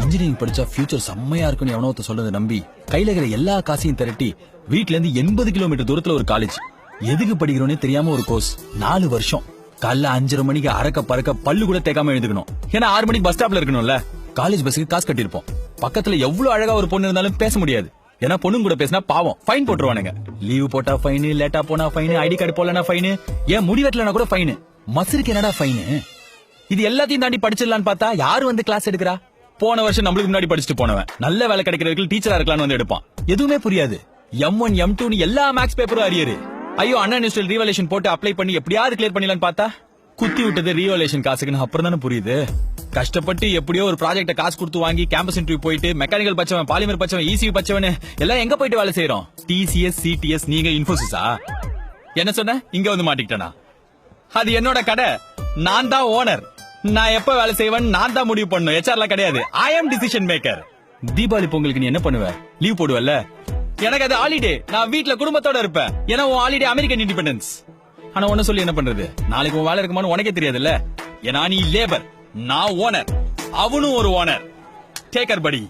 Engineering படிச்சா future செம்மையா இருக்குன்னு எவனோ சொல்றதை நம்பி கையில இருக்கிற எல்லா காசையும் திரட்டி வீட்ல இருந்து 80 கிலோமீட்டர் தூரத்துல ஒரு காலேஜ். எதுக்கு படிக்கிறோன்னே தெரியாம ஒரு கோர்ஸ். 4 வருஷம். காலைல 5:30 மணிக்கு அறக்க பறக்க பல்லு கூட தேக்காம எழுதுக்கணும். ஏன்னா 6 மணிக்கு பஸ் ஸ்டாப்ல இருக்கணும்ல. காலேஜ் பஸ்ஸுக்கு காசு கட்டிருப்போம். பக்கத்துல எவ்வளவு அழகா ஒரு பொண்ணு இருந்தாலும் பேச முடியாது. ஏன்னா பொண்ணுங்க கூட பேசினா பாவம், ஃபைன் போட்டுருவானுங்க. லீவு போட்டா ஃபைனு, லேட்டா போனா ஃபைனு, ஐடி கார்டு போலனா ஃபைனு, ஏன் முடி வெட்டலனா கூட ஃபைனு. மசருக்கு என்னடா ஃபைனு? இது எல்லாத்தையும் தாண்டி படிச்சிடலான்னு பார்த்தா யாரு வந்து கிளாஸ் எடுக்கிறா? போன வருஷம் நம்மளுக்கு முன்னாடி படிச்சுட்டு போனவன் நல்ல வேலை கிடைக்கிறவர்கள் டீச்சரா இருக்கலாம்னு வந்து எடுப்பான். எதுவுமே புரியாது. M1 M2 எல்லா மேக்ஸ் பேப்பரும் அரியரு. ஐயோ அண்ணா இன்ஸ்டியல் ரீவலேஷன் போட்டு அப்ளை பண்ணி எப்படியாவது கிளியர் பண்ணிடலான்னு பார்த்தா குத்தி விட்டது ரீவலேஷன் காசுக்குன்னு அப்புறம் தானே புரியுது. கஷ்டப்பட்டு எப்படியோ ஒரு ப்ராஜெக்ட காசு கொடுத்து வாங்கி கேம்பஸ் இன்டர்வியூ போயிட்டு மெக்கானிக்கல் பச்சவன், பாலிமர் பச்சவன், ECU பச்சவன் எல்லாம் எங்க போயிட்டு வேலை செய்யறோம்? TCS CTS, நீங்க இன்ஃபோசிஸா? என்ன சொன்ன? இங்க வந்து மாட்டிக்கிட்டனா? அது என்னோட கடை, நான் தான் ஓனர். நான் எப்ப வேலை செய்வேன் நான் தான் முடிவு பண்ணும். HRல கிடையாது. I am decision maker. Deepavali பொங்கலுக்கு நீ என்ன பண்ணுவ? லீவ் போடுவல்ல? எனக்கு அது ஹாலிடே. நான் வீட்ல குடும்பத்தோட இருப்பேன். ஏன்னா உன் ஹாலிடே அமெரிக்கன் இண்டிபெண்டன்ஸ். ஆனா ஒன்னு சொல்லி என்ன பண்றது? நாளைக்கு உன் வேலை இருக்குமான்னு உனக்கே தெரியாதுல்ல. ஏன்னா நீ லேபர், நான் ஓனர், அவனும் ஒரு ஓனர். டேக்கர் படி.